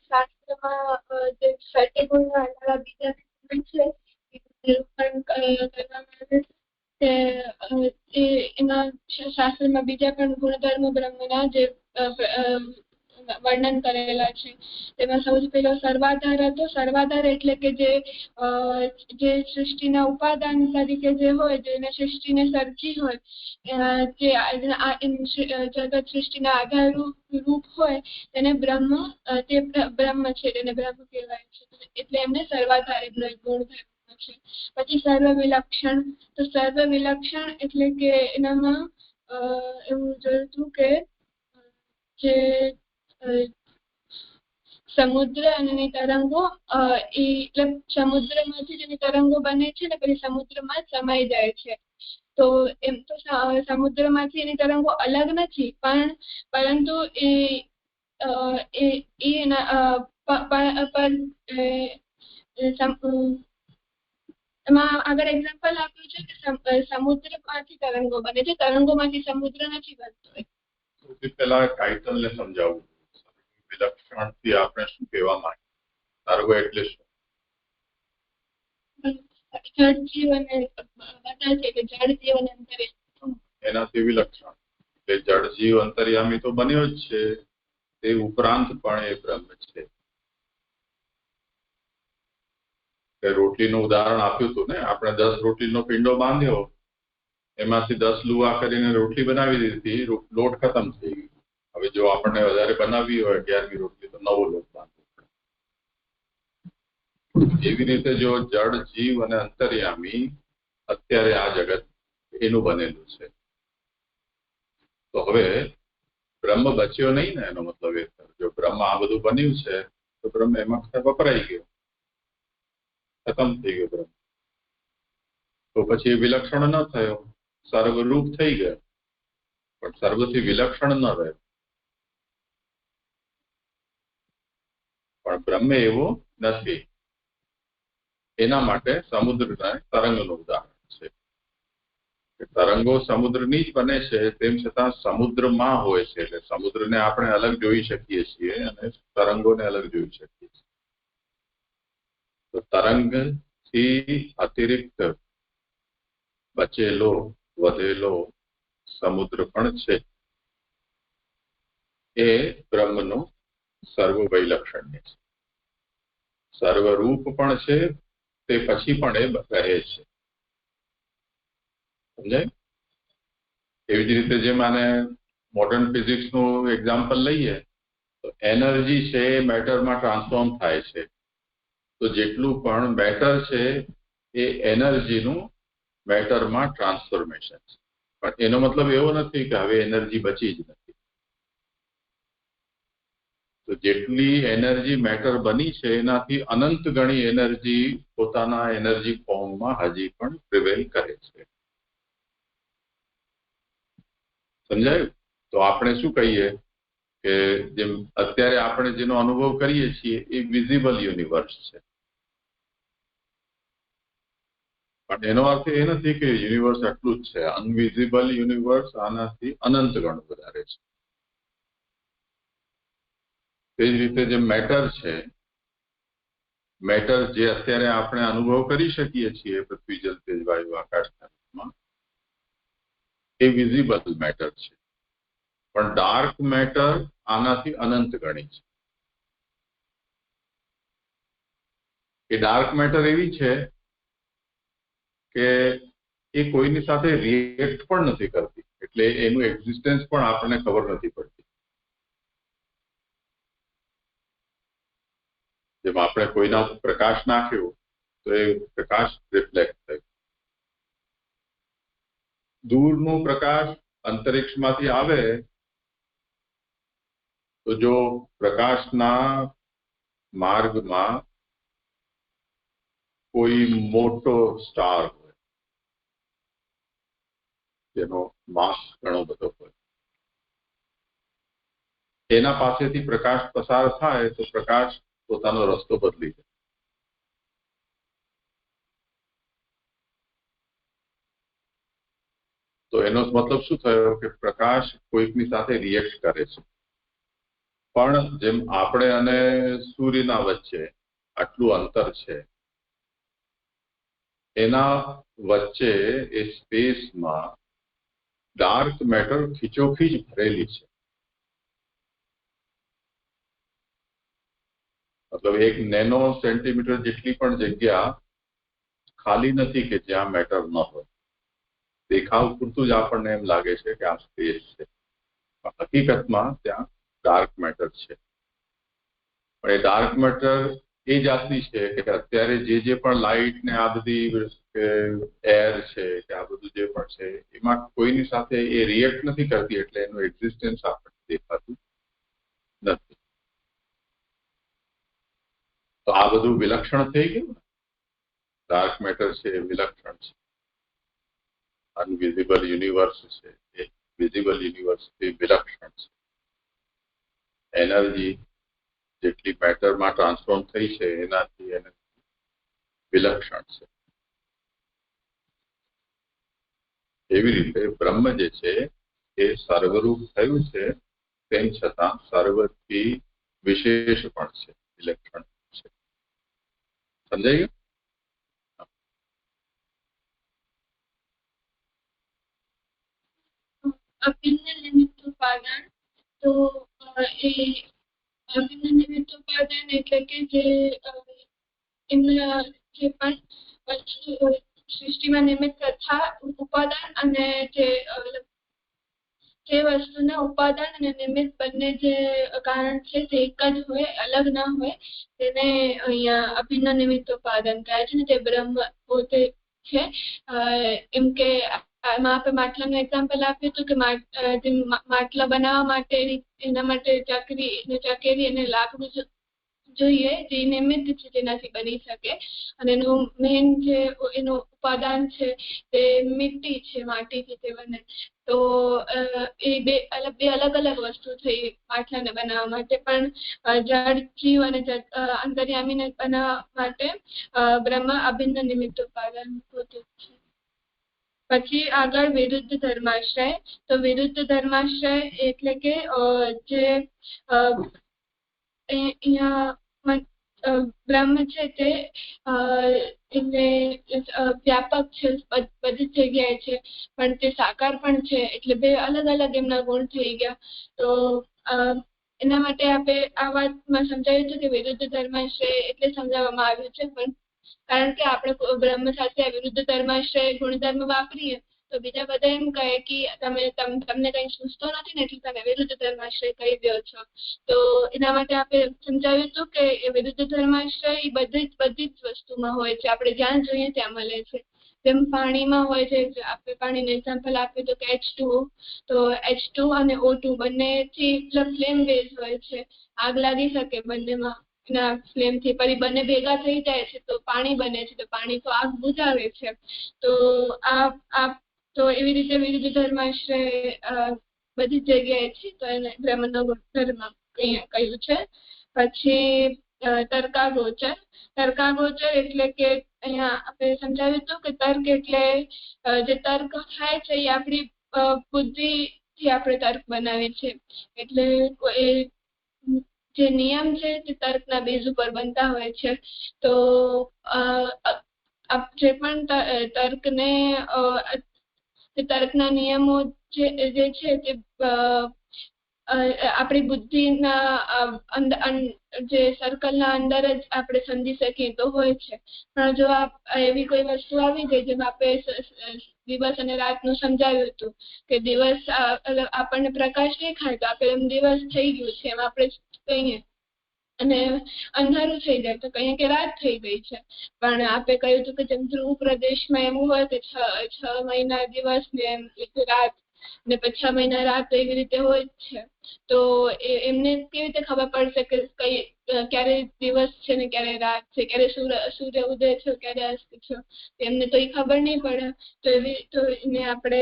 શાસ્ત્રમાં જે ષટ્ ગુણના અલાવા બીજા ગુણ છે નિરૂપણ કરવામાં આવે છે એમાં શાસ્ત્રમાં બીજા પણ ગુણધર્મો બ્રહ્મના જે વર્ણન કરેલા છે. તેમાં સૌથી પહેલો સર્વાધાર હતો. સર્વાધાર એટલે કે જે સૃષ્ટિના ઉપાદાન તરીકે જે હોય, જેને સૃષ્ટિને સરખી હોય, જે જગત સૃષ્ટિના આધાર રૂપ હોય તેને બ્રહ્મ છે, તેને બ્રહ્મ કહેવાય છે. એટલે એમને સર્વાધાર એટલો ગુણ થયો છે. પછી સર્વ વિલક્ષણ. તો સર્વ વિલક્ષણ એટલે કે એનામાં એવું જોયું હતું કે જે સમુદ્ર અને તરંગો એટલે સમુદ્રમાંથી જેની તરંગો બને છે ને પછી સમુદ્રમાં સમાઈ જાય છે. તો એમ તો સમુદ્રમાંથી એની તરંગો અલગ નથી, પરંતુ એમાં આગળ એક્ઝામ્પલ આપ્યું છે કે સમુદ્રમાંથી તરંગો બને છે, તરંગોમાંથી સમુદ્ર નથી બનતો. સૌથી પહેલા ટાઇટલ ને સમજાવવું. વિલક્ષણથી આપણે શું કહેવા માંગીએ? સર્વ એટલે શું? જળજીવ અને બધા છે કે જળજીવ અને અંતર્યામી. એનાથી વિલક્ષણ એટલે જળજીવ અંતર્યામી તો બન્યો જ છે, તે ઉપરાંત પણ એ બ્રહ્મ છે. રોટલીનું ઉદાહરણ આપ્યું હતું ને, આપણે 10 રોટલીનો પિંડો બાંધ્યો, એમાંથી 10 લુવા કરીને રોટલી બનાવી દીધી, લોટ ખતમ થઈ ગયો. હવે જો આપણને વધારે બનાવવી હોય 11મી રોટલી તો નવો લોટ બાંધવો પડે. એવી રીતે જો જળ જીવ અને અંતર્યામી અત્યારે આ જગત એનું બનેલું છે. તો હવે બ્રહ્મ બચ્યો નહીં ને, એનો મતલબ એ જો બ્રહ્મ આ બધું બન્યું છે તો બ્રહ્મ એમાં વપરાઈ ગયો, ખતમ થઈ ગયો બ્રહ્મ. તો પછી એ વિલક્ષણ ન થયો, સર્વરૂપ થઈ ગયો, પણ સર્વથી વિલક્ષણ ન રહ્યો. પણ બ્રહ્મ એવો નથી. એના માટે સમુદ્રના તરંગનું ઉદાહરણ છે. તરંગો સમુદ્રની જ બને છે, તેમ છતાં સમુદ્રમાં હોય છે. એટલે સમુદ્રને આપણે અલગ જોઈ શકીએ છીએ અને તરંગોને અલગ જોઈ શકીએ છીએ. તો તરંગથી અતિરિક્ત બચેલો વધેલો સમુદ્ર પણ છે. એ બ્રહ્મનું સર્વવૈલક્ષણ્ય છે. સર્વરૂપ પણ છે, તે પછી પણ એ રહે છે. સમજાય? એવી જ રીતે જેમ આને મોડર્ન ફિઝિક્સનું એક્ઝામ્પલ લઈએ તો એનર્જી છે એ મેટરમાં ટ્રાન્સફોર્મ થાય છે. તો જેટલું પણ મેટર છે એ એનર્જીનું મેટરમાં ટ્રાન્સફોર્મેશન છે. પણ એનો મતલબ એવો નથી કે હવે એનર્જી બચી જ નથી. તો જેટલી એનર્જી મેટર બની છે એનાથી અનંત ગણી એનર્જી પોતાના એનર્જી ફોર્મમાં હજી પણ પ્રિવેલ કરે છે. સમજાયું? તો આપણે શું કહીએ કે જેમ અત્યારે આપણે જેનો અનુભવ કરીએ છીએ એ વિઝિબલ યુનિવર્સ છે. પણ એનો અર્થ એ નથી કે યુનિવર્સ આટલું જ છે. અનવિઝિબલ યુનિવર્સ આનાથી અનંત ગણું વધારે છે. તે જ રીતે જે મેટર છે, મેટર જે અત્યારે આપણે અનુભવ કરી શકીએ છીએ પૃથ્વી જલ તેજ વાયુ આકાશમાં, એ વિઝિબલ મેટર છે. પણ ડાર્ક મેટર આનાથી અનંત ગણી છે. એ ડાર્ક મેટર એવી છે કે એ કોઈની સાથે રિએક્ટ પણ નથી કરતી, એટલે એનું એક્ઝિસ્ટન્સ પણ આપણને ખબર નથી પડતી. જેમ આપણે કોઈના પ્રકાશ નાખ્યો તો એ પ્રકાશ રિફ્લેક્ટ થયો. દૂરનું પ્રકાશ અંતરિક્ષમાંથી આવે તો જો પ્રકાશના માર્ગમાં કોઈ મોટો સ્ટાર હોય જેનો માસ ઘણો બધો હોય, એના પાસેથી પ્રકાશ પસાર થાય તો પ્રકાશ પોતાનો રસ્તો બદલી જાય. તો એનો મતલબ શું થયો કે પ્રકાશ કોઈકની સાથે રિએક્ટ કરે છે. પણ જેમ આપણે અને સૂર્યના વચ્ચે આટલું અંતર છે, એના વચ્ચે એ સ્પેસમાં ડાર્ક મેટર ખીચોખીચ ભરેલી છે. મતલબ 1 નેનો સેન્ટીમીટર જેટલી પણ જગ્યા ખાલી નથી કે જ્યાં મેટર ન હોય. દેખાવ પૂરતું જ આપણને એમ લાગે છે કે આ સ્પેસ છે, હકીકતમાં ત્યાં ડાર્ક મેટર છે. પણ એ ડાર્ક મેટર એ જાતની છે કે અત્યારે જે પણ લાઇટ ને આ બધી એર છે કે આ બધું જે પણ છે એમાં કોઈની સાથે એ રિએક્ટ નથી કરતી, એટલે એનું એક્ઝિસ્ટન્સ આપણને દેખાતું નથી. તો આ બધું વિલક્ષણ થઈ ગયું. ડાર્ક મેટર છે એ વિલક્ષણ છે. અનવિઝિબલ યુનિવર્સ છે એ વિઝિબલ યુનિવર્સ થી વિલક્ષણ છે. એનર્જી જેટલી મેટરમાં ટ્રાન્સફોર્મ થઈ છે એનાથી એનર્જી વિલક્ષણ છે. એવી રીતે બ્રહ્મ જે છે એ સર્વરૂપ થયું છે, તેમ છતાં સર્વથી વિશેષ પણ છે, વિલક્ષણ છે. સમજાય ગયું? અભિન્ન નિમિત્ત ઉપાદાન. તો એ અભિન્ન નિમિત્ત ઉપાદાન એટલે કે જે એમના જે પણ વસ્તુ સૃષ્ટિમાં નિમિત્ત તથા ઉપાદાન અને જે વસ્તુના ઉપાદાન અને નિમિત્ત બંને જે કારણ છે તે એક જ હોય, અલગ ના હોય, તેને અહીંયા અભિન્ન નિમિત્ત ઉપાદાન કહે છે ને. તે બ્રહ્મ પોતે છે. એમ કે આમાં આપણે માટલાનું એક્ઝામ્પલ આપ્યું હતું કે માટલા બનાવવા માટે એના માટે ચકેરી અને લાકડું જોઈએ, જે નિમિત્ત છે જેનાથી બની શકે. અને એનું મેઇન જે એનું ઉપાદાન છે તે મીઠી છે, માટીથી તે બને. તો એ બે અલગ અલગ વસ્તુ થઈ માટલાને બનાવવા માટે. પણ જળ જીવ અને અંતર્યામીને બનાવવા માટે બ્રહ્મ અભિન્ન નિમિત્ત ઉપાદાન હોતું છે. પછી આગળ વિરુદ્ધ ધર્માશ્રય. તો વિરુદ્ધ ધર્માશ્રય એટલે કે જે અહીંયા બ્રહ્મ છે તે વ્યાપક છે, બધી જ જગ્યાએ છે, પણ તે સાકાર પણ છે. એટલે બે અલગ અલગ એમના ગુણ થઈ ગયા. તો એના માટે આપણે આ વાતમાં સમજાવ્યું હતું કે વિરુદ્ધ ધર્માશ્રય એટલે સમજાવવામાં આવ્યું છે. પણ કારણ કે આપણે બ્રહ્મ સાથે વિરુદ્ધ ધર્માશ્રય ગુણધર્મ વાપરીએ તો બીજા બધા એમ કહે કે તમને કઈ સૂઝતો નથી ને એટલે તમે વિરુદ્ધ ધર્માશ્રય કહી દો છો. તો એના માટે આપણે સમજાવ્યું હતું કે વિરુદ્ધ ધર્માશ્રય એ બધી જ વસ્તુમાં હોય છે. આપણે જ્યાં જોઈએ ત્યાં મળે છે. જેમ પાણીમાં હોય છે, આપણે પાણીનું એક્ઝામ્પલ આપ્યું તો કે H2O. તો H2 અને O2 બંનેથી ફ્લેમ બેઝ હોય છે. આગ લાગી શકે બંનેમાં ના ફ્લેમ થી, પછી બંને ભેગા થઈ જાય છે તો પાણી બને છે. તો પાણી તો આગ બુઝાવે છે. તો એવી રીતે વિરુદ્ધ ધર્માશ્રય બધી જગ્યાએ છે. તો એને બ્રહ્મનો ગુણધર્મ કહ્યું છે. પછી તર્કાગોચર એટલે કે અહીંયા આપણે સમજાવ્યું હતું કે તર્ક એટલે જે તર્ક થાય છે એ આપણી બુદ્ધિથી આપણે તર્ક બનાવીએ છીએ. એટલે જે નિયમ છે તે તર્કના બેઝ ઉપર બનતા હોય છે. તો જે પણ તર્કના નિયમો જે છે તે આપણી બુદ્ધિના જે સર્કલના અંદર જ આપણે સમજી શકીએ તો હોય છે. પણ જો એવી કોઈ વસ્તુ આવી ગઈ જેમ આપણે દિવસ અને રાતનું સમજાવ્યું હતું કે દિવસ આપણને પ્રકાશ દેખાય તો આપણે એમ દિવસ થઈ ગયું છે એમ આપણે કહીએ, અને અંધારું થઈ જાય તો કહીએ કે રાત થઈ ગઈ છે. પણ આપણે કહ્યું હતું કે જેમ ધ્રુવ પ્રદેશમાં એવું હોય કે 6 મહિના દિવસ ને એમ રાત ને 6 મહિના રાત એવી રીતે હોય જ છે. તો એમને કેવી રીતે ખબર પડશે કે ક્યારે દિવસ છે ને ક્યારે રાત છે, ક્યારે સૂર્ય ઉદય છે ક્યારે અસ્ત છે, એમને તો એ ખબર નહીં પડે. તો એને આપણે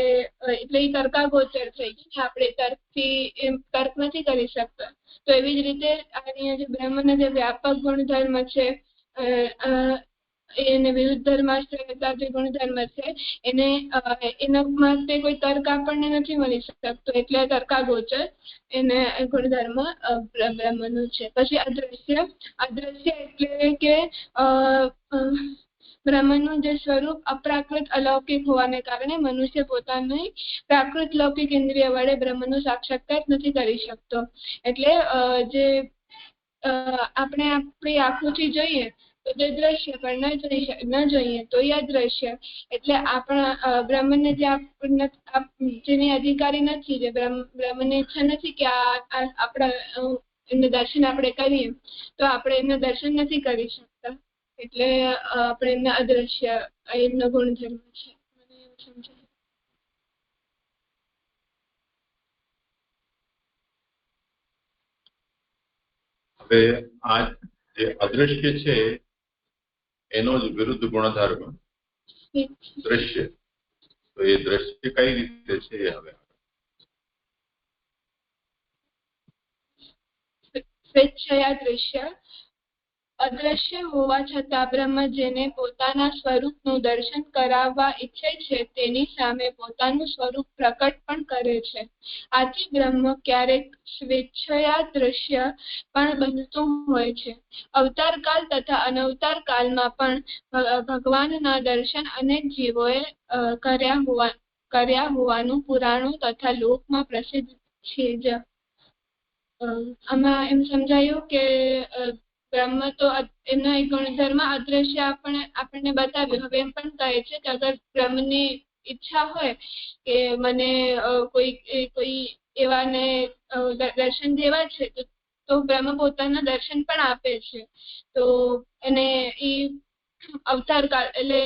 એટલે એ તર્કાગોચર થઈ ગયું. આપણે તર્ક નથી કરી શકતા. તો એવી જ રીતે અહીંયા જે બ્રહ્મના જે વ્યાપક ગુણધર્મ છે એને વિરુદ્ધ ધર્માશ્રયતા જે ગુણધર્મ છે એને એના માટે કોઈ તર્ક આપણને નથી મળી શકતો, એટલે તર્કાગોચર એને ગુણધર્મ બ્રહ્મનું છે. પછી અદ્રશ્ય એટલે કે બ્રહ્મનું જે સ્વરૂપ અપ્રાકૃત અલૌકિક હોવાને કારણે મનુષ્ય પોતાની પ્રાકૃત લૌકિક ઇન્દ્રિય વડે બ્રહ્મનું સાક્ષાત્કાર નથી કરી શકતો. એટલે જે આપણે આપણી આંખોથી જોઈએ તો તે દ્રશ્ય પણ ન જોઈએ તો એ અદ્રશ્ય. એટલે આપણા બ્રહ્મને જે જેની અધિકારી નથી, જે બ્રહ્મને ઈચ્છા નથી કે આપણા એનું દર્શન આપણે કરીએ, તો આપણે એમનું દર્શન નથી કરી શકતા. એટલે આપણે એમના અદ્રશ્ય એમનો ગુણધર્મ છે. મને એવું સમજાય. હવે આ જે અદ્રશ્ય છે એનો જ વિરુદ્ધ ગુણધર્મ દ્રશ્ય. તો એ દ્રશ્ય કઈ રીતે છે? હવે સ્વેચ્છયા દૃશ્ય. અદ્રશ્ય હોવા છતાં બ્રહ્મ જેને પોતાના સ્વરૂપનું દર્શન કરાવવા ઈચ્છે છે તેની સામે પોતાનું સ્વરૂપ પ્રકટ પણ કરે છે. આથી બ્રહ્મ ક્યારેક સ્વેચ્છયા દૃશ્ય પણ બનતું હોય છે. અવતાર કાળ તથા અનવતાર કાળમાં પણ ભગવાનના દર્શન અનેક જીવોએ કર્યા હોવાનું પુરાણો તથા લોકમાં પ્રસિદ્ધ છે જ. આમાં એમ સમજાયું કે બ્રહ્મ તો એમનો એક ગુણધર્મ અદ્રશ્ય આપણને બતાવ્યું. હવે એમ પણ કહે છે કે અગર બ્રહ્મની ઈચ્છા હોય કે મને કોઈ એવાને દર્શન દેવા છે તો બ્રહ્મ પોતાના દર્શન પણ આપે છે. તો એને એ અવતાર કાળ એટલે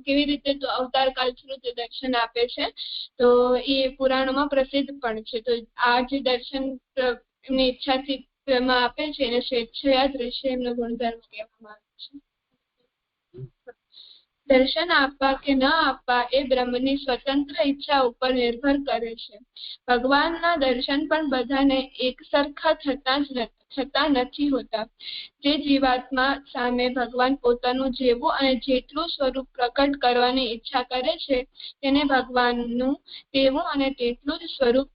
કેવી રીતે તો અવતાર કાળ થ્રુ તે દર્શન આપે છે. તો એ પુરાણોમાં પ્રસિદ્ધ પણ છે. તો આ જે દર્શન એમની ઈચ્છાથી બ્રહ્મ આપે છે એને સ્વેચ્છયા દૃશ્ય એમનો ગુણધર્મ કહેવામાં આવે છે. દર્શન આપવા કે ન આપવા એ બ્રહ્મની સ્વતંત્ર ઈચ્છા ઉપર નિર્ભર કરે છે. ભગવાનના દર્શન પણ બધાને એક સરખા થતા નથી હોતા. જે જીવાત્મા સામે ભગવાન પોતાનું જેવું અને જેટલું સ્વરૂપ પ્રકટ કરવાની ઈચ્છા કરે છે તેને ભગવાનનું તેવું અને તેટલું જ સ્વરૂપ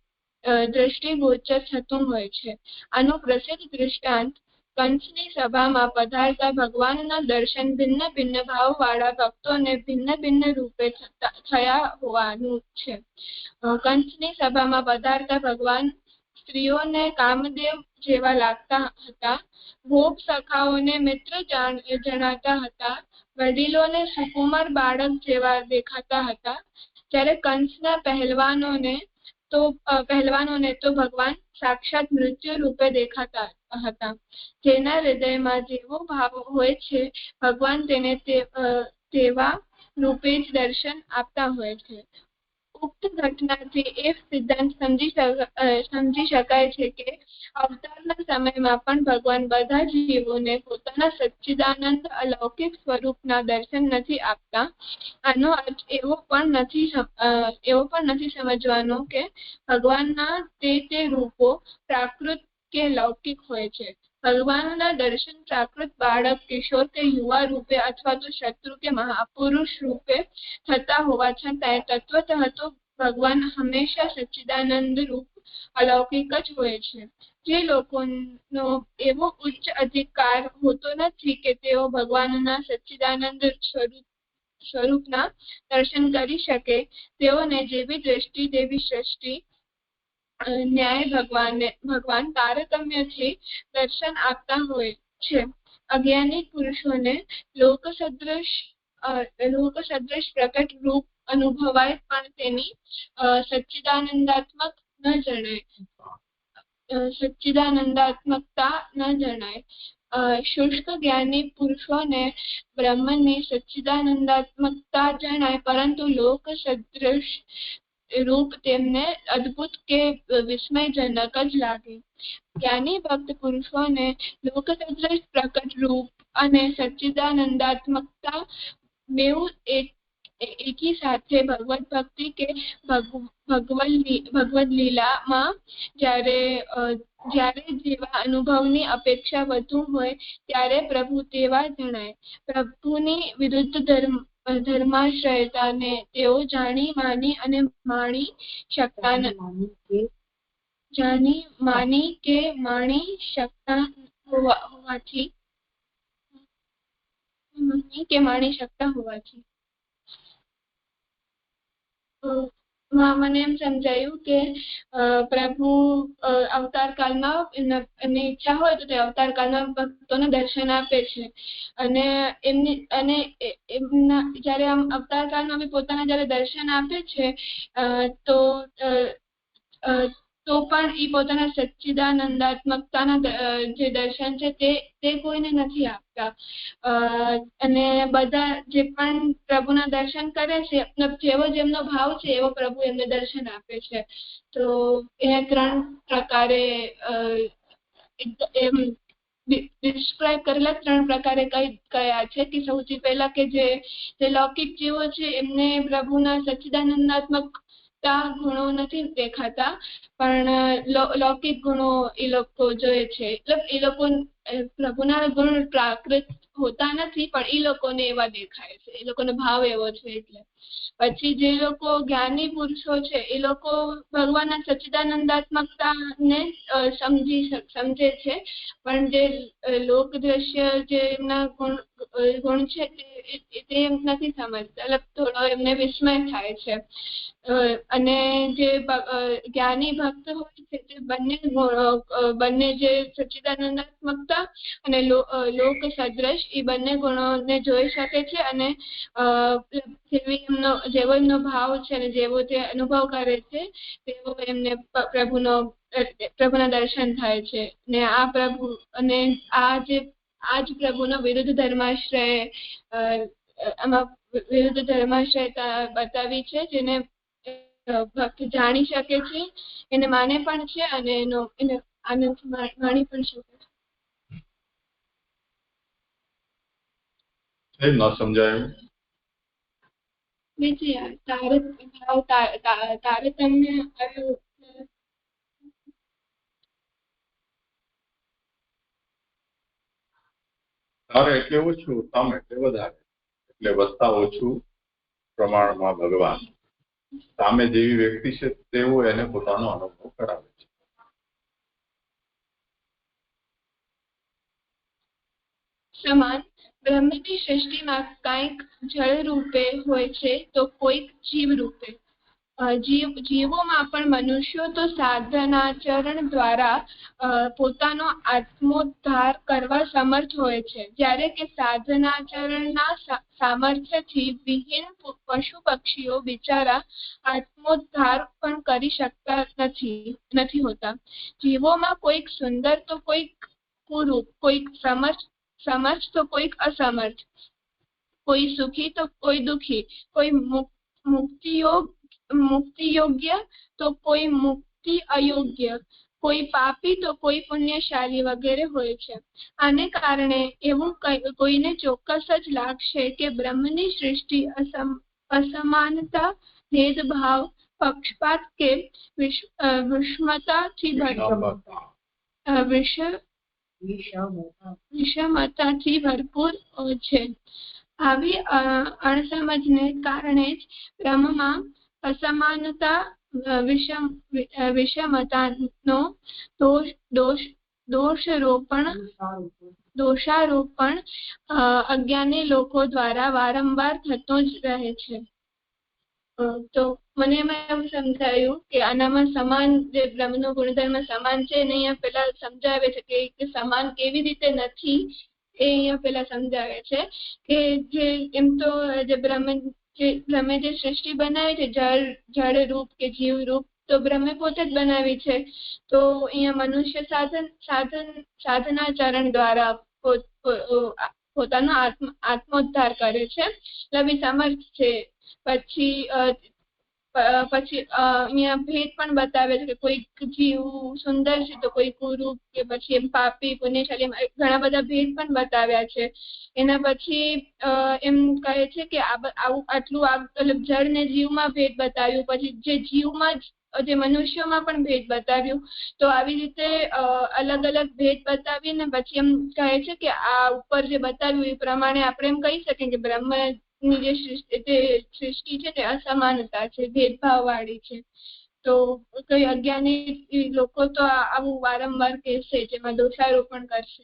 દ્રષ્ટિગોચર થતું હોય છે. આનું પ્રસિદ્ધ દૃષ્ટાંત કંસની સભામાં પધારતા ભગવાનના દર્શન ભિન્ન ભિન્ન ભાવવાળા ભક્તોને ભિન્ન ભિન્ન રૂપે થયા હોવાનું છે. કંસની સભામાં પધારતા ભગવાન સ્ત્રીઓને કામદેવ જેવા લાગતા હતા, ભોગ સખાઓને મિત્ર જણાતા હતા, વડીલોને સુકુમાર બાળક જેવા દેખાતા હતા. જ્યારે કંસના પહેલવાનોને તો ભગવાન સાક્ષાત મૃત્યુ રૂપે દેખાતા હતા. જેના હૃદયમાં જેવો ભાવ હોય છે ભગવાન તેને તેવા રૂપે જ દર્શન આપતા હોય છે. ઉક્ત ઘટનાથી એ સિદ્ધાંત સમજી શકાય છે કે અવતારના સમયમાં પણ ભગવાન બધા જીવોને પોતાના સચ્ચિદાનંદ અલૌકિક સ્વરૂપના દર્શન નથી આપતા. આનો અર્થ એવો પણ નથી સમજવાનો કે ભગવાનના તે રૂપો પ્રાકૃત કે લૌકિક હોય છે. ભગવાનના દર્શન પ્રાકૃત બાળક, કિશોર કે યુવા રૂપે અથવા તો શત્રુ કે મહાપુરુષ રૂપે થતા હોવા છતાં તત્વતઃ તો ભગવાન હંમેશા સચ્ચિદાનંદ રૂપ અલૌકિક જ હોય છે. જે લોકોનો એવો ઉચ્ચ અધિકાર હોતો નથી કે તેઓ ભગવાનના સચ્ચિદાનંદ સ્વરૂપના દર્શન કરી શકે, તેઓને જેવી દ્રષ્ટિ તેવી સૃષ્ટિ ન્યાય ભગવાન તારતમ્યથી દર્શન આપતા હોય છે. અજ્ઞાની પુરુષોને લોક સદૃશ પ્રકટ રૂપ અનુભવાય પણ તેની સચ્ચિદાનંદાત્મકતા ન જણાય. શુષ્ક જ્ઞાની પુરુષોને બ્રહ્મની સચ્ચિદાનંદાત્મકતા જણાય, પરંતુ લોક સદૃશ રૂપ તેમને અદ્ભુત કે વિસ્મયજનક જ લાગે. જ્ઞાની ભક્ત પુરુષોને લોક સદૃશ પ્રકટ રૂપ અને સચ્ચિદાનંદાત્મકતા બેઉ એકી સાથે ભગવત ભક્તિ કે ભગવદ લીલામાં જ્યારે જેવા અનુભવની અપેક્ષા વધુ હોય ત્યારે પ્રભુ તેવા જણાય. પ્રભુની વિરુદ્ધ ધર્માશ્રયતાને તેઓ જાણી માની અને માણી શકતા હોવાથી મને એમ સમજાયું કે પ્રભુ અવતાર કાળમાં એમની ઈચ્છા હોય તો તે અવતાર કાળમાં ભક્તોને દર્શન આપે છે અને એમના જયારે આમ અવતાર કાળમાં બી પોતાના જયારે દર્શન આપે છે તો પણ એ પોતાના સચ્ચિદાનંદાત્મકતાના જે દર્શન છે તે કોઈને નથી આપતા અને બધા જે પણ પ્રભુના દર્શન કરે છે જેવો જેમનો ભાવ છે એવો પ્રભુ એમને દર્શન આપે છે. તો એ 3 પ્રકારે એમ ડિસ્ક્રાઇબ કરેલા 3 પ્રકારે કયા છે કે સૌથી પહેલા કે જે લૌકિક જીવો છે એમને પ્રભુના સચ્ચિદાનંદાત્મક ગુણો નથી દેખાતા પણ લૌકિક ગુણો એ લોકો જોઈએ છે. મતલબ એ લોકો પ્રભુના ગુણ પ્રાકૃત હોતા નથી પણ એ લોકોને એવા દેખાય છે, એ લોકોનો ભાવ એવો છે. એટલે પછી જે લોકો જ્ઞાની પુરુષો છે એ લોકો ભગવાનના સચ્ચિદાનંદાત્મકતાને સમજે છે પણ જે લોક દ્રશ્ય જે એમના ગુણ છે તે એમ નથી સમજતા. થોડો એમને વિસ્મય થાય છે અને જે જ્ઞાની ભક્ત હોય છે તે બંને જે સચ્ચિદાનંદાત્મકતા અને લોક સદ્રશ એ બંને ગુણોને જોઈ શકે છે અને જેવો એમનો ભાવ છે અને જેવો તે અનુભવ કરે છે તેવો એમને પ્રભુના દર્શન થાય છે. ને આ પ્રભુ અને આ જ પ્રભુનો વિરુદ્ધ ધર્માશ્રયતા બતાવી છે જેને ભક્ત જાણી શકે છે, એને માને પણ છે અને એને આનંદ માણી પણ શકે છે. ન સમજાયું તારતમ્ય તારે એટલે ઓછું, તમ એટલે વધારે, એટલે વત્તા ઓછું પ્રમાણમાં ભગવાન. સામે જેવી વ્યક્તિ છે તેવો એને પોતાનો અનુભવ કરાવે છે. સમાન બ્રહ્મની સૃષ્ટિમાં કંઈક જળ રૂપે હોય છે તો કોઈક જીવ રૂપે. જીવોમાં પણ મનુષ્યો તો સાધનાચરણ દ્વારા પોતાનો આત્મોદ્ધાર કરવા સમર્થ હોય છે, જ્યારે કે સાધનાચરણના સામર્થ્યથી વિહીન પશુ પક્ષીઓ બિચારા આત્મોદ્ધાર પણ કરી શકતા નથી હોતા. જીવોમાં કોઈક સુંદર તો કોઈક કુરૂપ, કોઈક સમર્થ તો કોઈક અસમર્થ, કોઈ સુખી તો કોઈ દુઃખી, કોઈ મુક્તિ યોગ્ય તો કોઈ મુક્તિ અયોગ્ય, કોઈ પાપી તો કોઈ પુણ્યશાળી વગેરે હોય છે. આને કારણે એવું કોઈને ચોક્કસ જ લાગશે કે બ્રહ્મની સૃષ્ટિ અસમાનતા, ભેદભાવ, પક્ષપાત કે વિષમતાથી ભરપૂર છે. આવી અણસમજને કારણે જ બ્રહ્મમાં અસમાનતા, વિષમતાનો દોષારોપણ અજ્ઞાની લોકો દ્વારા વારંવાર થતો જ રહે છે. તો મને એમાં એવું સમજાયું કે આનામાં સમાન જે બ્રહ્મનો ગુણધર્મ સમાન છે એને અહીંયા પેલા સમજાવે છે કે સમાન કેવી રીતે નથી એ અહીંયા પેલા સમજાવે છે કે જે એમ તો જે બ્રહ્મે જે સૃષ્ટિ બનાવી છે જળ રૂપ કે જીવ રૂપ તો બ્રહ્મે પોતે જ બનાવી છે. તો અહીંયા મનુષ્ય સાધનાચરણ દ્વારા પોતાનો આત્મોદ્ધાર કરે છે, લવી સમર્થ છે. પછી પછી અહીંયા ભેદ પણ બતાવે છે કે કોઈક જીવ સુંદર છે તો કોઈ કુરૂપ કે પછી એમ પાપી પુણ્યશાળી, ઘણા બધા ભેદ પણ બતાવ્યા છે. એના પછી એમ કહે છે કે આવું આટલું જળ ને જીવમાં ભેદ બતાવ્યું, પછી જે જીવમાં જે મનુષ્યોમાં પણ ભેદ બતાવ્યું. તો આવી રીતે અલગ અલગ ભેદ બતાવીને પછી એમ કહે છે કે આ ઉપર જે બતાવ્યું એ પ્રમાણે આપણે એમ કહી શકીએ કે બ્રહ્મની જે સૃષ્ટિ છે તે અસમાનતા છે, ભેદભાવ વાળી છે. તો કઈ અજ્ઞાની લોકો તો આવું વારંવાર કહેશે, જેમાં દોષારોપણ કરશે.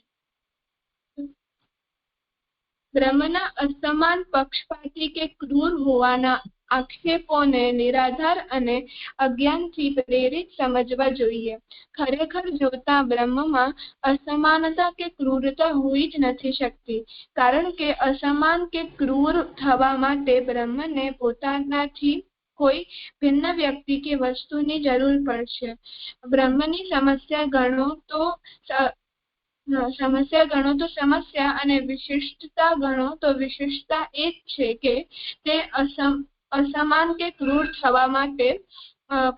બ્રહ્મના અસમાન, પક્ષપાતી કે ક્રૂર હોવાના આક્ષેપોને નિરાધાર અને અજ્ઞાનથી પ્રેરિત સમજવા જોઈએ. ખરેખર જોતા બ્રહ્મમાં અસમાનતા કે ક્રૂરતા હોઈ જ નથી શકતી, કારણ કે અસમાન કે ક્રૂર થવા માટે બ્રહ્મને પોતાનાથી કોઈ ભિન્ન વ્યક્તિ કે વસ્તુની જરૂર પડશે. બ્રહ્મની સમસ્યા ગણો તો સમસ્યા અને વિશિષ્ટતા ગણો તો વિશિષ્ટતા એ જ છે કે તે અસમાન કે ક્રૂર થવા માટે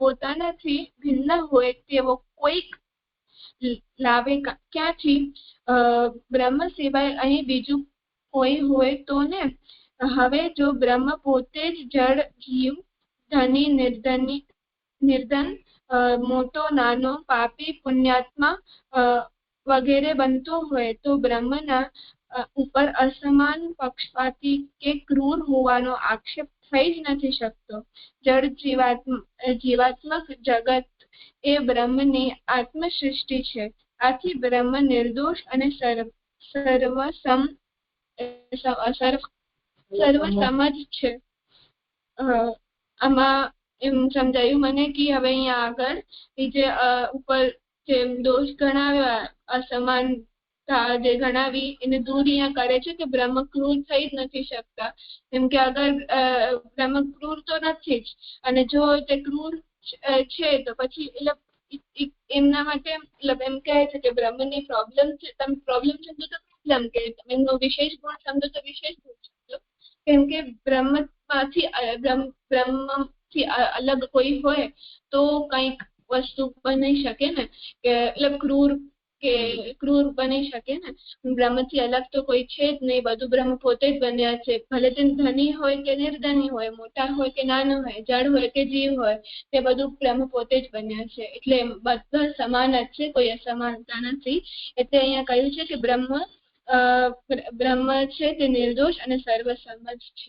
પોતાનાથી ભિન્ન હોય તેવો કોઈક લાવે ક્યાંથી? બ્રહ્મ સિવાય અહીં બીજું કોઈ હોય તો ને. હવે જો બ્રહ્મ પોતે જ જળ, જીવ, ધની, નિર્ધન, મોટો નાનો, પાપી પુણ્યાત્મા વગેરે બનતો હોય તો બ્રહ્મના ઉપર અસમાન, પક્ષપાતી કે ક્રૂર હોવાનો આક્ષેપ થઈ જ નથી શકતો. જળ જીવાત્મક જગત એ બ્રહ્મની આત્મસૃષ્ટિ છે. આથી બ્રહ્મ નિર્દોષ અને સર્વસમજ છે. આમાં એમ સમજાયું મને કે હવે અહીંયા આગળ જે ઉપર જે દોષ ગણાવ્યા, અસમાનતા જે ગણાવી એને દૂર અહીંયા કરે છે કે બ્રહ્મ ક્રૂર થઈ જ નથી શકતા. કેમ કે અગર બ્રહ્મ ક્રૂર તો નથી જ, અને જો તે ક્રૂર છે તો પછી એમના માટે એમ કહે છે કે બ્રહ્મની પ્રોબ્લેમ છે. તમે પ્રોબ્લેમ સમજો તો પ્રોબ્લેમ, કે તમે એમનો વિશેષ ગુણ સમજો તો વિશેષ ગુણ સમજો. કેમ કે બ્રહ્મથી અલગ કોઈ હોય તો કંઈક વસ્તુ બની શકે ને, કે ક્રૂર બની શકે ને. બ્રહ્મથી અલગ તો કોઈ છે જ નહીં, બધું બ્રહ્મ પોતે જ બન્યા છે. ભલે તે ધની હોય કે નિર્ધની હોય, મોટા હોય કે નાના હોય, જળ હોય કે જીવ હોય, તે બધું બ્રહ્મ પોતે જ બન્યા છે. એટલે બધા સમાન જ છે, કોઈ અસમાનતા નથી. એટલે અહીંયા કહ્યું છે કે બ્રહ્મ છે તે નિર્દોષ અને સર્વસમજ છે.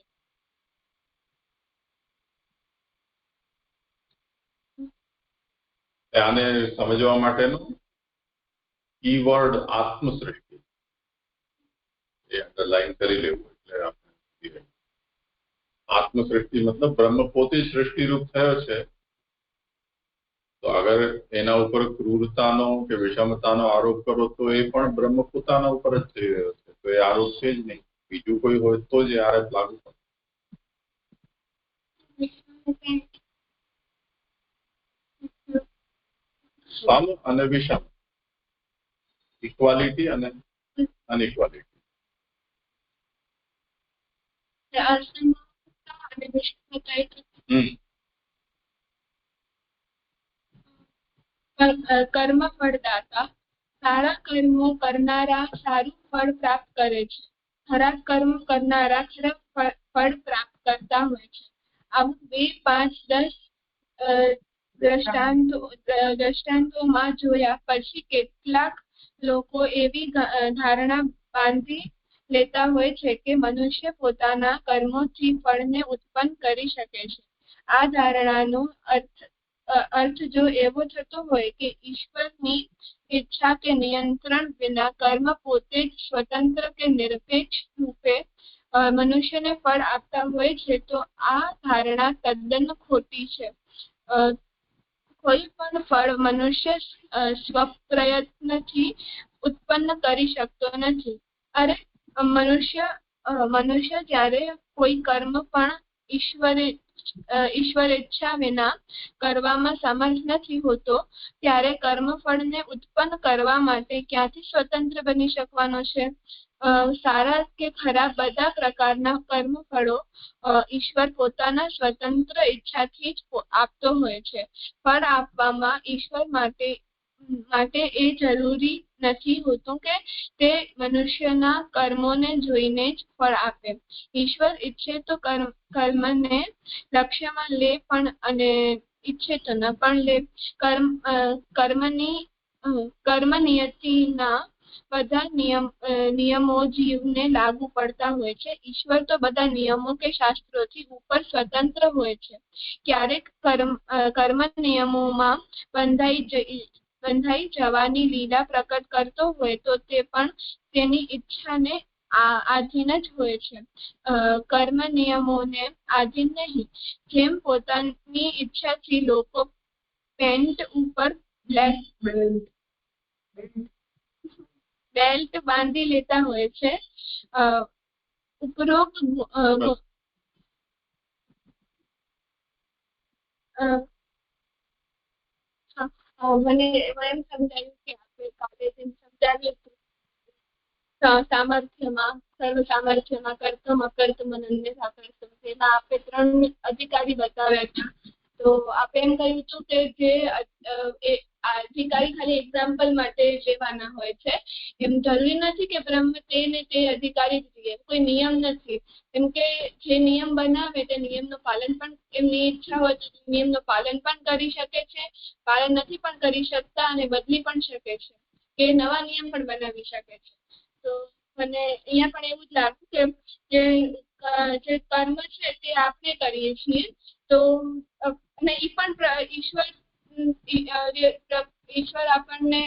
આને સમજવા માટેનું કીવર્ડ આત્મસૃષ્ટિ એ અંડરલાઈન કરી લેવું. એટલે આપણે આત્મસૃષ્ટિ મતલબ બ્રહ્મ પોતે સૃષ્ટિરૂપ થયો છે. તો અગર એના ઉપર ક્રૂરતાનો કે વિષમતાનો આરોપ કરો તો એ પણ બ્રહ્મ પોતાના ઉપર જ થઈ રહ્યો છે. તો એ આરોપ છે જ નહીં, બીજું કોઈ હોય તો જ એ આરોપ લાગુ પડે. સમ અને વિષમ, ઇક્વાલિટી અને અનઇક્વાલિટી. કર્મ ફળદાતા, સારા કર્મો કરનારા સારું ફળ પ્રાપ્ત કરે છે. ખરાબ કર્મ કરનારા ખરાબ ફળ પ્રાપ્ત કરતા હોય છે. આવું 2, 5, 10 દ્રષ્ટાંતોમાં જોયા પછી કેટલાક લોકો એવી ધારણા બાંધી લેતા હોય છે કે મનુષ્ય પોતાના કર્મોથી ફળને ઉત્પન્ન કરી શકે છે. આ ધારણાનો અર્થ જો એવો થતો હોય કે ઈશ્વરની ઈચ્છા કે નિયંત્રણ વિના કર્મ પોતે જ સ્વતંત્ર કે નિરપેક્ષ રૂપે મનુષ્યને ફળ આપતા હોય છે, તો આ ધારણા તદ્દન ખોટી છે. કોઈ પણ ફળ મનુષ્ય સ્વપ્રયત્નથી ઉત્પન્ન કરી શકતો નથી. અરે મનુષ્ય જ્યારે કોઈ કર્મ પણ ઈશ્વર ઈચ્છા વિના કરવામાં સમર્થ નથી હોતો, ત્યારે કર્મફળને ઉત્પન્ન કરવા માટે ક્યાંથી સ્વતંત્ર બની શકવાનો છે? સારા કે ખરાબ બધા પ્રકારના કર્મફળો ઈશ્વર પોતાના સ્વતંત્ર ઈચ્છાથી જ આપતો હોય છે. ફળ આપવામાં ઈશ્વર માટે એ જરૂરી નથી હોતું કે તે મનુષ્યના કર્મોને જોઈને જ ફળ આપે. ઈશ્વર ઈચ્છે તો કર્મને લક્ષ્યમાં લે પણ અને ઈચ્છે તો ન પણ લે. કર્મ નિયતિના બધા નિયમો જીવને લાગુ પડતા હોય છે. ઈશ્વર તો બધા નિયમો કે શાસ્ત્રોથી ઉપર સ્વતંત્ર હોય છે. ક્યારેક કર્મ નિયમોમાં બંધાઈ જવાની લીલા પ્રકટ કરતો હોય તો તે પણ તેની ઈચ્છાને આધીન જ હોય છે. કર્મ નિયમોને આધીન નહીં. જેમ પોતાની ઈચ્છાથી લોકો પેન્ટ ઉપર બેલ્ટ બાંધી લેતા હોય છે. ઉપરોક્ત મને એમ સમજાયું કે આપણે કાલે જેમ સમજાવ્યું સામર્થ્યમાં સર્વ સામર્થ્યમાં કર્તમ અકર્તમ અન્યથા કર્તમ, તેમાં આપણે 3 અધિકારી બતાવ્યા હતા. તો આપણે એમ કહ્યું હતું કે જે અધિકારી ખાલી એક્ઝામ્પલ માટે લેવાના હોય છે. એમ જરૂરી નથી કે બ્રહ્મ તે ને તે અધિકારી જ રહે, કોઈ નિયમ નથી. કેમ કે જે નિયમ બનાવે તે નિયમનું પાલન પણ એમની ઈચ્છા હોય તો નિયમનું પાલન પણ કરી શકે છે, પાલન નથી પણ કરી શકતા અને બદલી પણ શકે છે, કે નવા નિયમ પણ બનાવી શકે છે. તો મને અહીંયા પણ એવું જ લાગ્યું કે જે કર્મ છે તે આપણે કરીએ છીએ તો અને એ પણ ઈશ્વર આપણને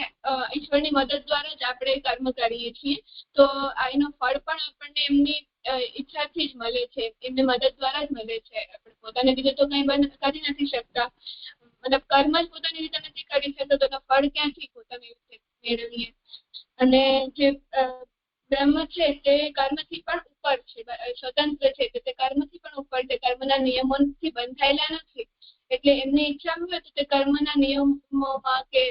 ઈશ્વરની મદદ દ્વારા જ આપણે કર્મ કરીએ છીએ. તો એનું ફળ પણ આપણને એમની ઈચ્છાથી જ મળે છે, એમની મદદ દ્વારા જ મળે છે. આપણે પોતાની રીતે તો કંઈ કરી નથી શકતા, મતલબ કર્મ જ પોતાની રીતે નથી કરી શકતા તો એના ફળ ક્યાંથી પોતાની રીતે મેળવીએ. અને જે બ્રહ્મ છે તે કર્મથી પણ ઉપર છે, સ્વતંત્ર છે, તે કર્મથી પણ ઉપર છે, કર્મના નિયમોથી બંધાયેલા નથી. એટલે એમની ઈચ્છા હોય તો તે કર્મના નિયમોમાં કે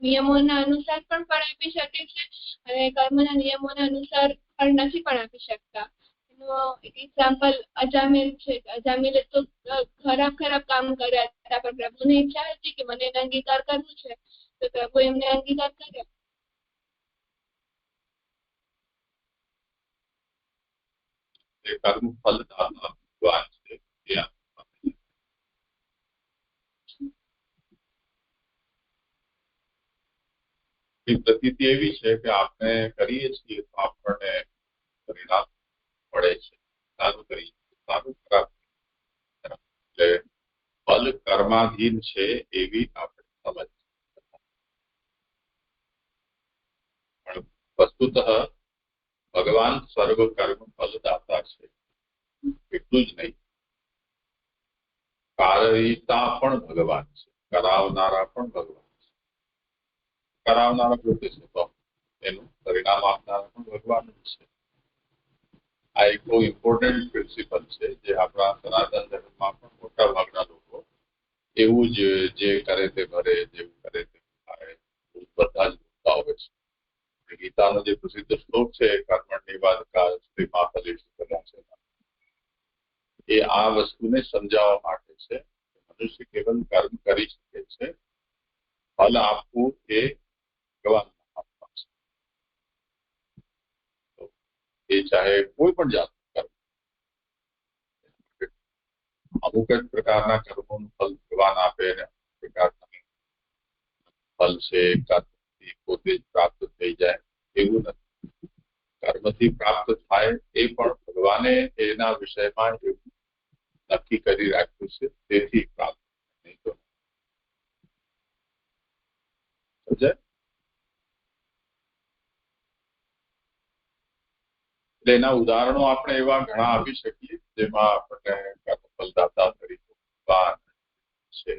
નિયમોના અનુસાર પણ ફળ આપી શકે છે અને કર્મના નિયમોના અનુસાર ફળ નથી પણ આપી શકતા. એનું એક્ઝામ્પલ અજામિલ છે. અજામિલે તો ખરાબ કામ કર્યા હતા, પણ પ્રભુની ઈચ્છા હતી કે મને એને અંગીકાર કરવું છે તો પ્રભુ એમને અંગીકાર કર્યો. કર્મ ફલ ભગવાન છે. પ્રતીતિ એવી છે કે આપણે કરીએ છીએ તો આપણને પરિણામ મળે છે. સારું કરીએ સારું, ખરાબ એટલે ફલ કર્માધીન છે એવી આપણે સમજ. પણ વસ્તુતઃ ભગવાન સર્વ કર્મ ફલદાતા છે. એટલું જ નહીં, કારયિતા પણ ભગવાન છે, કરાવનારા પણ ભગવાન છે. કરાવનારા પોતે છે તો એનું પરિણામ આપનારા પણ ભગવાન જ છે. આ એક બહુ ઇમ્પોર્ટન્ટ પ્રિન્સિપલ છે જે આપણા સનાતન ધર્મમાં પણ મોટા ભાગના લોકો એવું જ જે કરે તે ભરે, જેવું કરે તે થાય, બધા જ બોલતા હોય છે. ગીતાનો જે પ્રસિદ્ધ શ્લોક છે કર્મણ્ય વાદકા સ્ત્રીમાં ફલેષુ કદાચન, એ આ વસ્તુને સમજાવવા માટે છે. મનુષ્ય કેવલ કર્મ કરી શકે છે, ફલ આપવું એ ભગવાનના હાથમાં છે. એ ચાહે કોઈ પણ જાતનું કર્મ, અમુક જ પ્રકારના કર્મોનું ફલ ભગવાન આપે અને અમુક પ્રકારના ફલ છે કર્મથી પોતે જ પ્રાપ્ત થઈ જાય એવું નથી. કર્મથી પ્રાપ્ત થાય એ પણ ભગવાને એના વિષયમાં એવું નક્કી કરી રાખ્યું છે, તેથી પ્રાપ્ત નહીં તો સમજાય. એટલે એના ઉદાહરણો આપણે એવા ઘણા આપી શકીએ જેમાં આપણને કર્મફલદાતા તરીકે ભગવાન છે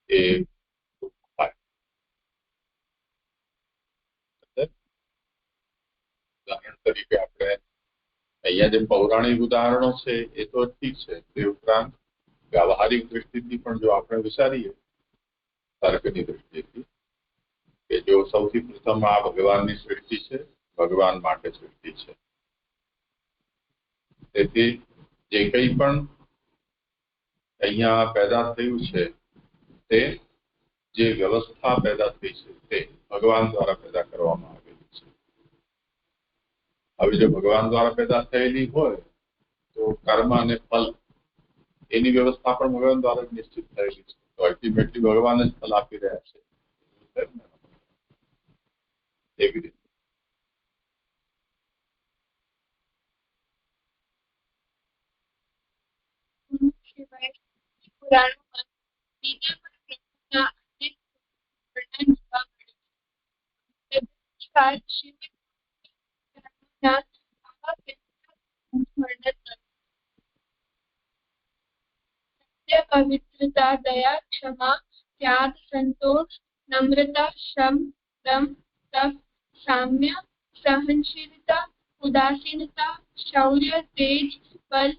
એ ઉદાહરણ તરીકે આપણે અહીંયા જે પૌરાણિક ઉદાહરણો છે એ તો ઠીક છે, તે ઉપરાંત વ્યવહારિક દ્રષ્ટિથી પણ જો આપણે વિચારીએ તર્કની દ્રષ્ટિથી કે જો સૌથી પ્રથમ આ ભગવાનની સૃષ્ટિ છે, ભગવાન માટે સૃષ્ટિ છે. તેથી જે કંઈ પણ અહીંયા પેદા થયું છે તે જે વ્યવસ્થા પેદા થઈ છે તે ભગવાન દ્વારા પેદા કરવામાં આવેલી છે. હવે જો ભગવાન દ્વારા પેદા થયેલી હોય તો કર્મ અને ફલ એની વ્યવસ્થા પણ ભગવાન દ્વારા નિશ્ચિત થયેલી છે. તો અલ્ટિમેટલી ભગવાન જ ફલ આપી રહ્યા છે. એવી રીતે પુરાણોમાં બીજા પણ પ્રકારના અનેક વર્ણન જોવા મળે છે. શિવના આવા વર્ણન સત્ય, પવિત્રતા, દયા, ક્ષમા, ત્યાગ, સંતોષ, નમ્રતા, શ્રમ, દમ, તપ, સામ્ય, સહનશીલતા, ઉદાસીનતા, શૌર્ય, તેજ, બલ,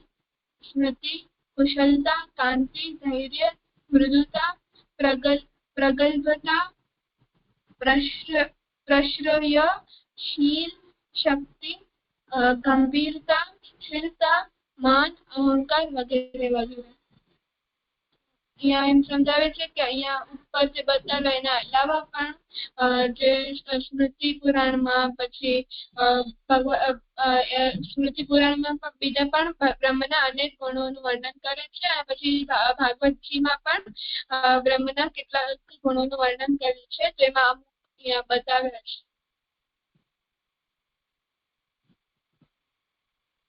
સ્મૃતિ, કુશલતા, કાંતિ, ધૈર્ય, મૃદુતા, પ્રગલ્ભતા, પ્રશ્રય, શીલ, શક્તિ, ગંભીરતા, સ્થિરતા, માન, અહંકાર વગેરે વગેરે. અહીંયા એમ સમજાવે છે કે અહીંયા ઉપર જે બતાવે એના અલાવા પણ જે સ્મૃતિ પુરાણમાં પછી સ્મૃતિ પુરાણમાં પણ બીજા પણ બ્રહ્મના અનેક ગુણોનું વર્ણન કરે છે. પછી ભાગવતજીમાં પણ બ્રહ્મના કેટલાક ગુણોનું વર્ણન કર્યું છે, જેમાં અમુક અહીંયા બતાવ્યા છે.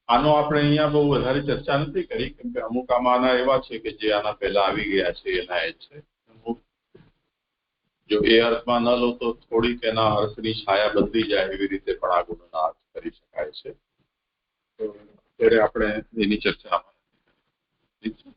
આનો આપણે અહીંયા બહુ વધારે ચર્ચા નથી કરી, કેમ કે અમુક આમાંના એવા છે કે જે આના પહેલા આવી ગયા છે એના એ છે. અમુક જો એ અર્થમાં ન લો તો થોડીક એના અર્થની છાયા બદલી જાય એવી રીતે પણ આ ગુણોના અર્થ કરી શકાય છે. તો અત્યારે આપણે એની ચર્ચા ઠીક છે.